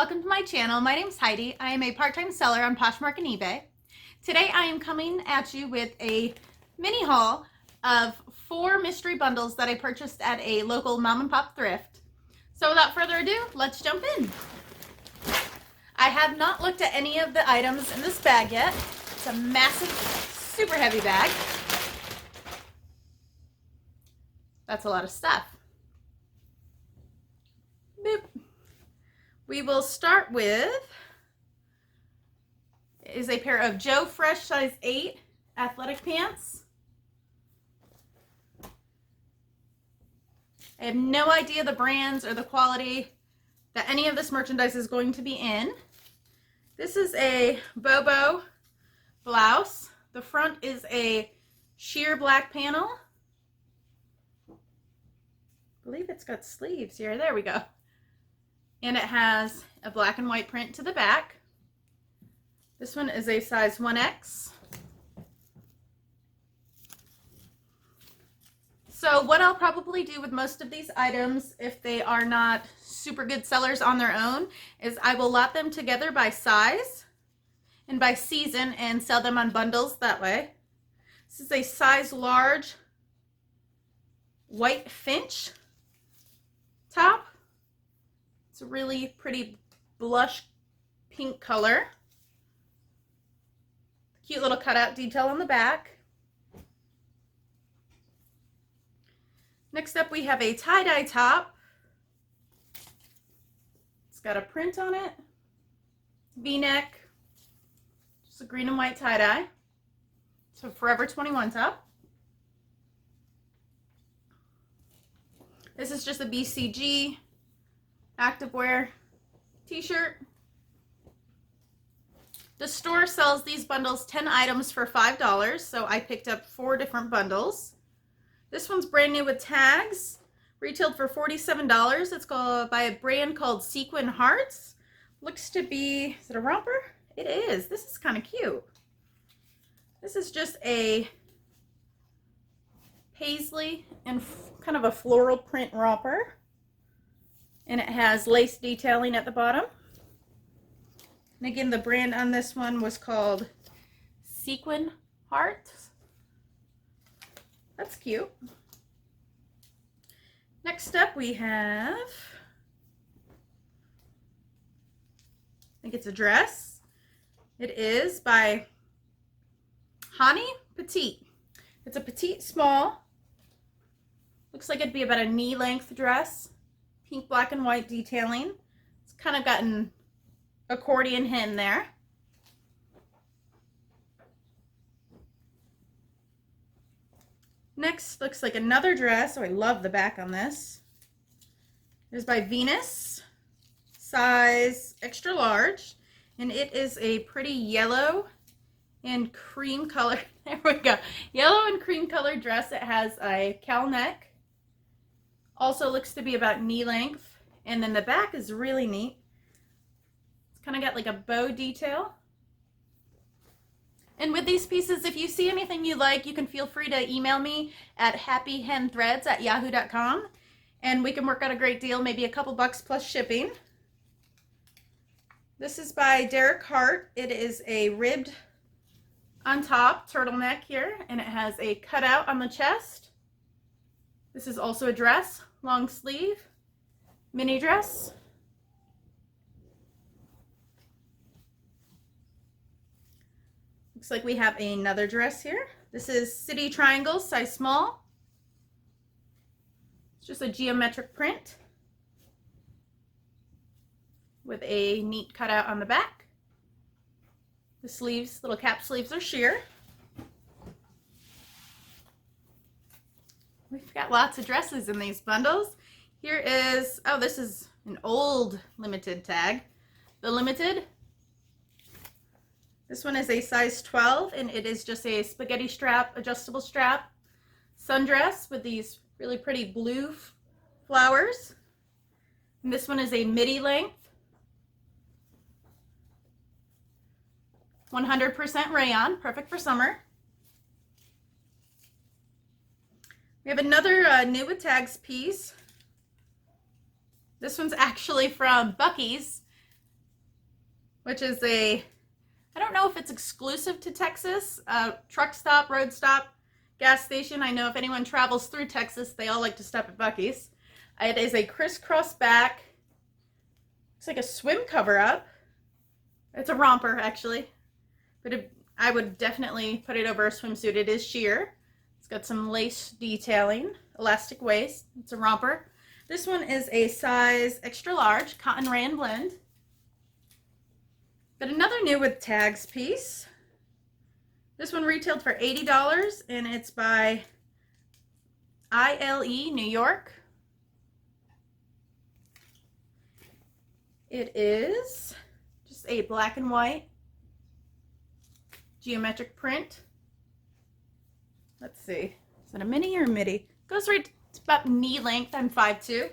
welcome to my channel. My name is Heidi. I am a part-time seller on Poshmark and eBay. Today I am coming at you with a mini haul of 4 mystery bundles that I purchased at a local mom and pop thrift. So without further ado, let's jump in. I have not looked at any of the items in this bag yet. It's a massive, super heavy bag. That's a lot of stuff. Boop. We will start with is a pair of Joe Fresh size 8 athletic pants. I have no idea the brands or the quality that any of this merchandise is going to be in. This is a Bobo blouse. The front is a sheer black panel. I believe it's got sleeves here. There we go. And it has a black and white print to the back. This one is a size 1X. So what I'll probably do with most of these items, if they are not super good sellers on their own, is I will lot them together by size and by season and sell them on bundles that way. This is a size large white finch top. It's a really pretty blush pink color. Cute little cutout detail on the back. Next up we have a tie-dye top. It's got a print on it, V-neck, just a green and white tie-dye. So Forever 21 top. This is just a BCG activewear t-shirt. The store sells these bundles 10 items for $5, so I picked up 4 different bundles. This one's brand new with tags, retailed for $47. It's called by a brand called Sequin Hearts. Looks to be, is it a romper? It is. This is kind of cute. This is just a paisley and kind of a floral print romper. And it has lace detailing at the bottom. And again, the brand on this one was called Sequin Hearts. That's cute. Next up we have, I think it's a dress. It is by Honey Petite. It's a petite small. Looks like it'd be about a knee length dress. Pink, black, and white detailing. It's kind of got an accordion hem there. Next looks like another dress. Oh, I love the back on this. It is by Venus, size extra large, and it is a pretty yellow and cream color. There we go. Yellow and cream color dress. It has a cowl neck. Also looks to be about knee length, and then the back is really neat. It's kind of got like a bow detail. And with these pieces, if you see anything you like, you can feel free to email me at happyhenthreads@yahoo.com, and we can work out a great deal, maybe a couple bucks plus shipping. This is by Derek Hart. It is a ribbed on top turtleneck here, and it has a cutout on the chest. This is also a dress, long sleeve, mini dress. Looks like we have another dress here. This is City Triangle, size small. It's just a geometric print with a neat cutout on the back. The sleeves, little cap sleeves, are sheer. We've got lots of dresses in these bundles. Here is, oh, this is an old limited tag. The limited. This one is a size 12, and it is just a spaghetti strap, adjustable strap sundress with these really pretty blue flowers. And this one is a midi length, 100% rayon, perfect for summer. We have another new with tags piece. This one's actually from Bucky's. which is I don't know if it's exclusive to Texas, truck stop, road stop, gas station. I know if anyone travels through Texas, they all like to stop at Buc-ee's. It is a crisscross back. It's like a swim cover-up. It's a romper, actually. But I would definitely put it over a swimsuit. It is sheer. It's got some lace detailing, elastic waist. It's a romper. This one is a size extra large, cotton rayon blend. Got another new with tags piece. This one retailed for $80, and it's by ILE New York. It is just a black and white geometric print. Let's see, is it a mini or a midi? Goes right to about knee length. I'm 5'2".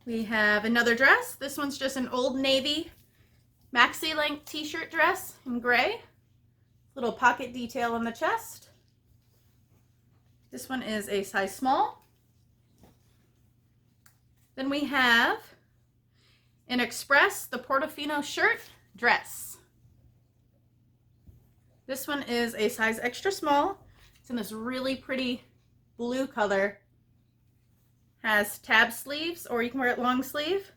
We have another dress. This one's just an Old Navy maxi length t-shirt dress in gray. Little pocket detail on the chest. This one is a size small. Then we have an Express, the Portofino shirt dress. This one is a size extra small. It's in this really pretty blue color. Has tab sleeves, or you can wear it long sleeve.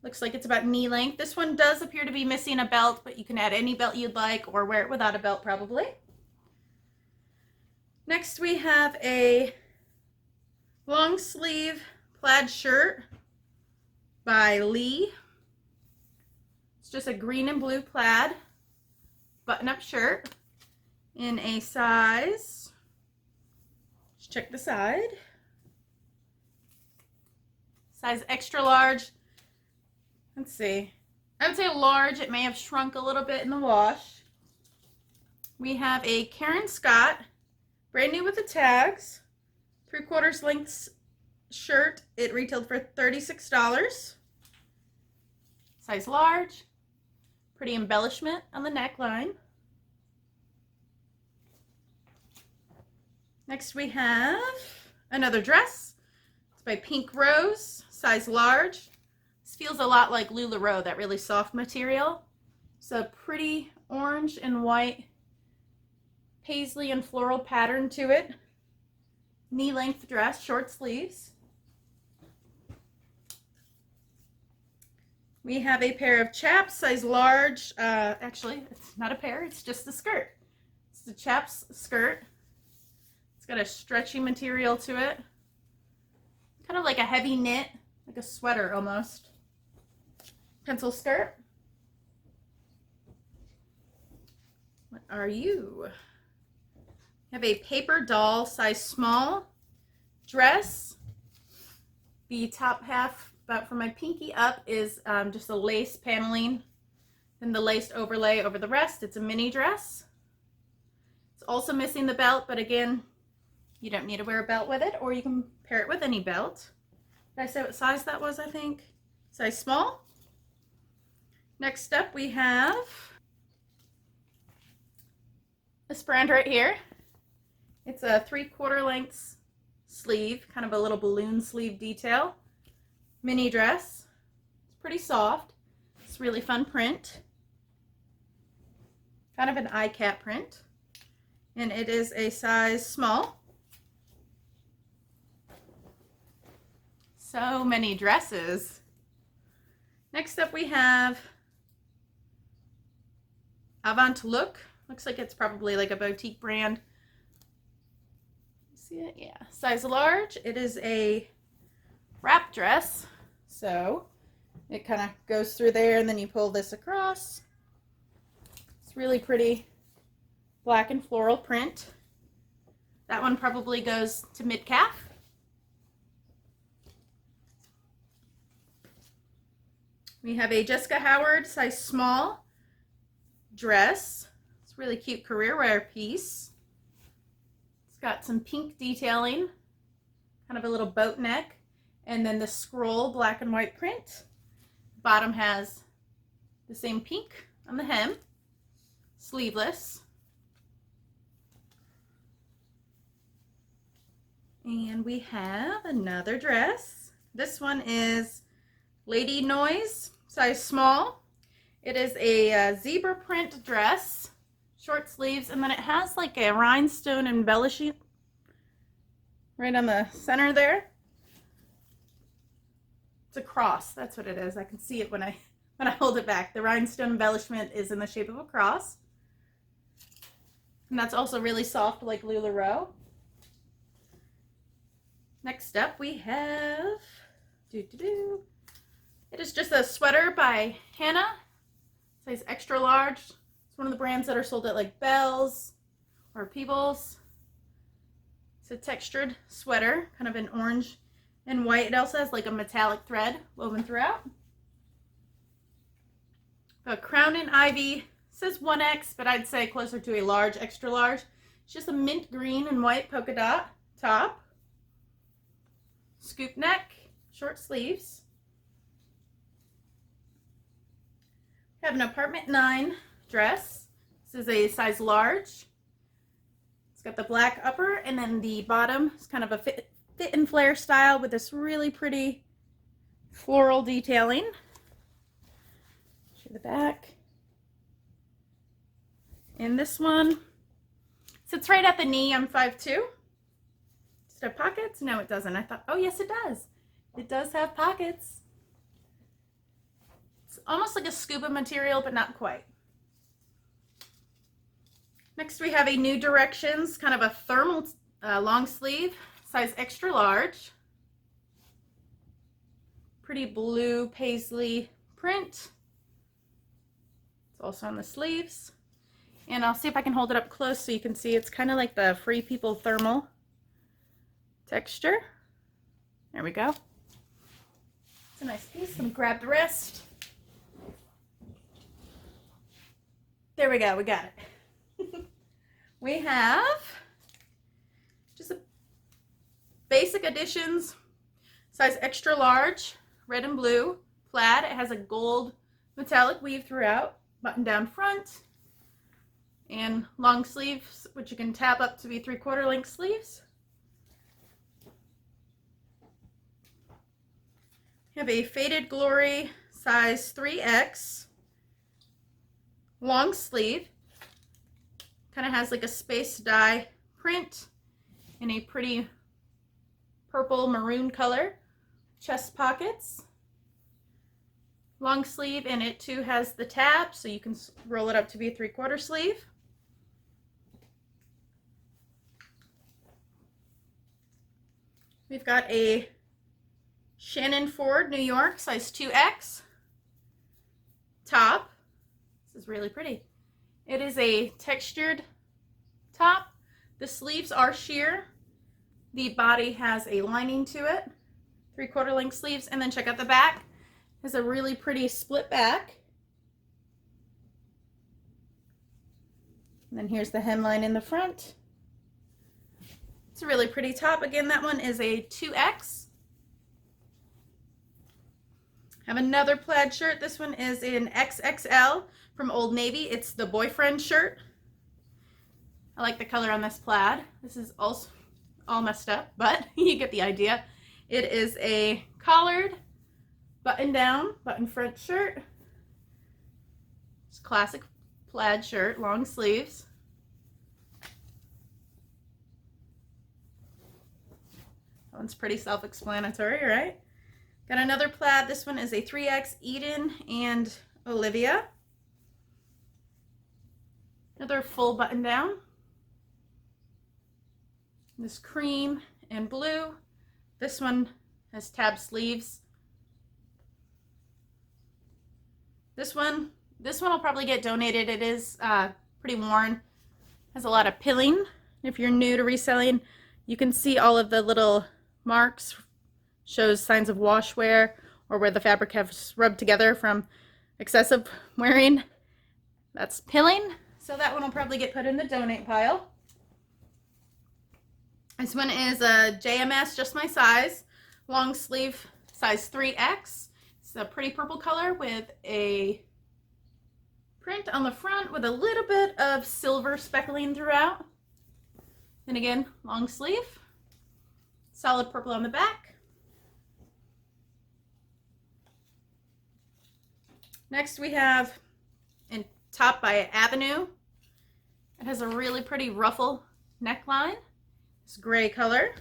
Looks like it's about knee length. This one does appear to be missing a belt, but you can add any belt you'd like or wear it without a belt probably. Next we have a long sleeve plaid shirt by Lee. It's just a green and blue plaid button-up shirt in a size, let's check the side, size extra large. Let's see, I would say large. It may have shrunk a little bit in the wash. We have a Karen Scott, brand new with the tags, 3/4 length shirt. It retailed for $36. Size large. Pretty embellishment on the neckline. Next we have another dress. It's by Pink Rose, size large. This feels a lot like LuLaRoe, that really soft material. It's a pretty orange and white paisley and floral pattern to it. Knee length dress, short sleeves. We have a pair of chaps, size large. Actually, it's not a pair, it's just the skirt. It's the chaps skirt. It's got a stretchy material to it. Kind of like a heavy knit, like a sweater almost. Pencil skirt. What are you? I have a paper doll, size small dress. The top half, about from my pinky up, is just a lace paneling, and the lace overlay over the rest. It's a mini dress. It's also missing the belt, but again, you don't need to wear a belt with it, or you can pair it with any belt. Did I say what size that was? I think size small. Next up we have this brand right here. It's a 3/4 length sleeve, kind of a little balloon sleeve detail. Mini dress. It's pretty soft. It's really fun print. Kind of an eye cap print. And it is a size small. So many dresses. Next up we have Avant Look. Looks like it's probably like a boutique brand. See it? Yeah. Size large. It is a wrap dress. So it kind of goes through there and then you pull this across. It's really pretty black and floral print. That one probably goes to mid-calf. We have a Jessica Howard size small dress. It's a really cute career wear piece. It's got some pink detailing, kind of a little boat neck, and then the scroll black and white print. Bottom has the same pink on the hem, sleeveless. And we have another dress. This one is Lady Noise, size small. It is a zebra print dress, short sleeves, and then it has like a rhinestone embellishment right on the center there. It's a cross, that's what it is. I can see it when I hold it back. The rhinestone embellishment is in the shape of a cross. And that's also really soft like LuLaRoe. Next up we have, it is just a sweater by Hannah, size extra large. It's one of the brands that are sold at like Bell's or Peebles. It's a textured sweater, kind of an orange and white. It also has like a metallic thread woven throughout. A Crown and Ivy, says 1X, but I'd say closer to a large, extra large. It's just a mint green and white polka dot top. Scoop neck, short sleeves. I have an Apartment 9 dress. This is a size large. It's got the black upper, and then the bottom is kind of a fit and flare style with this really pretty floral detailing. Show the back. And this one sits right at the knee. I'm 5'2". Does it have pockets? No, it doesn't. I thought, oh yes, it does. It does have pockets. It's almost like a scuba material, but not quite. Next we have a New Directions, kind of a thermal long sleeve, size extra large. Pretty blue paisley print. It's also on the sleeves. And I'll see if I can hold it up close so you can see it's kind of like the Free People thermal texture. There we go. It's a nice piece. Let me grab the wrist. There we go. We got it. We have just a Basic Editions, size extra large, red and blue, plaid. It has a gold metallic weave throughout, button down front, and long sleeves, which you can tab up to be 3/4 length sleeves. We have a Faded Glory, size 3X, long sleeve. Kind of has like a space dye print in a pretty purple maroon color. Chest pockets. Long sleeve, and it too has the tab, so you can roll it up to be a 3/4 sleeve. We've got a Shannon Ford, New York, size 2X top. This is really pretty. It is a textured top. The sleeves are sheer. The body has a lining to it. 3/4 length sleeves, and then check out the back. It has a really pretty split back. And then here's the hemline in the front. It's a really pretty top. Again, that one is a 2X. I have another plaid shirt. This one is in XXL from Old Navy. It's the boyfriend shirt. I like the color on this plaid. This is also all messed up, but you get the idea. It is a collared, button down, button front shirt. It's classic plaid shirt, long sleeves. That one's pretty self-explanatory, right? Got another plaid. This one is a 3X Eden and Olivia. Another full button down. This cream and blue. This one has tab sleeves. This one will probably get donated. It is pretty worn. Has a lot of pilling. If you're new to reselling, you can see all of the little marks. Shows signs of wash wear or where the fabric has rubbed together from excessive wearing. That's pilling. So that one will probably get put in the donate pile. This one is a JMS, just my size, long sleeve, size 3X. It's a pretty purple color with a print on the front with a little bit of silver speckling throughout. And again, long sleeve, solid purple on the back. Next we have in top by Avenue. It has a really pretty ruffle neckline. It's gray color.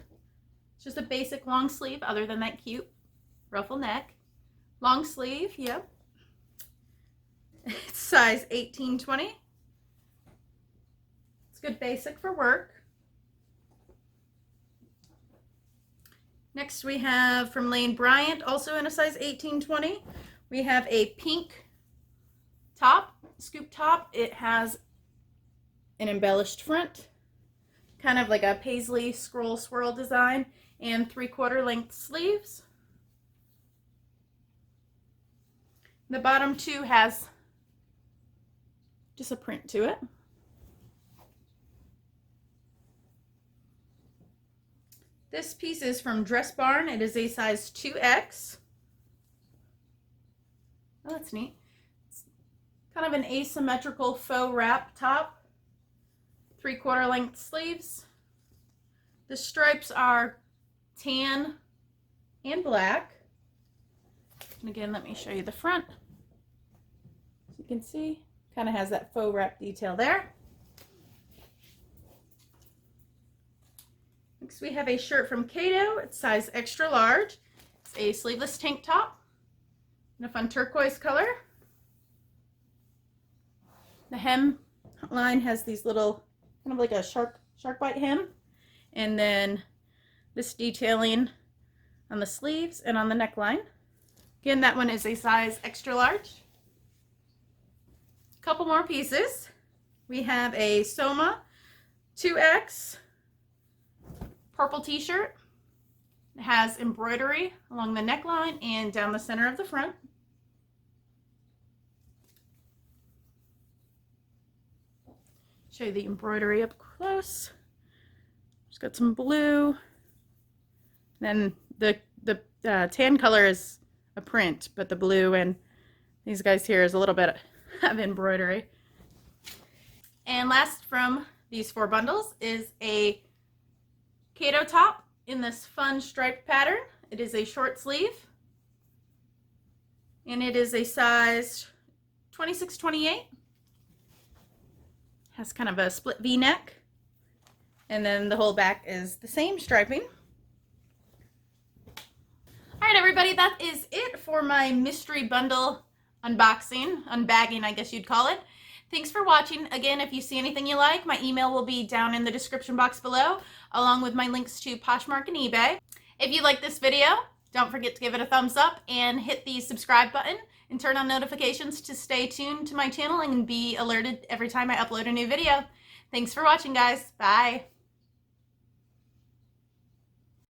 It's just a basic long sleeve other than that cute ruffle neck. Long sleeve, yep. It's size 18-20. It's good basic for work. Next we have from Lane Bryant, also in a size 18-20. We have a pink top, scoop top. It has an embellished front, kind of like a paisley scroll swirl design, and 3/4 length sleeves. The bottom two has just a print to it. This piece is from Dress Barn. It is a size 2X. Oh, that's neat. It's kind of an asymmetrical faux wrap top. 3/4 length sleeves. The stripes are tan and black. And again, let me show you the front. As you can see, kind of has that faux wrap detail there. Next we have a shirt from Cato. It's size extra large. It's a sleeveless tank top in a fun turquoise color. The hem line has these little, kind of like a shark bite hem. And then this detailing on the sleeves and on the neckline. Again, that one is a size extra large. A couple more pieces. We have a Soma 2X purple t-shirt. It has embroidery along the neckline and down the center of the front. Show you the embroidery up close. Just got some blue. Then the tan color is a print, but the blue and these guys here is a little bit of embroidery. And last from these 4 bundles is a Cato top in this fun striped pattern. It is a short sleeve and it is a size 26-28. Has kind of a split V-neck, and then the whole back is the same striping. All right, everybody, that is it for my mystery bundle unboxing, unbagging, I guess you'd call it. Thanks for watching. Again, if you see anything you like, my email will be down in the description box below, along with my links to Poshmark and eBay. If you like this video, don't forget to give it a thumbs up and hit the subscribe button and turn on notifications to stay tuned to my channel and be alerted every time I upload a new video. Thanks for watching, guys. Bye.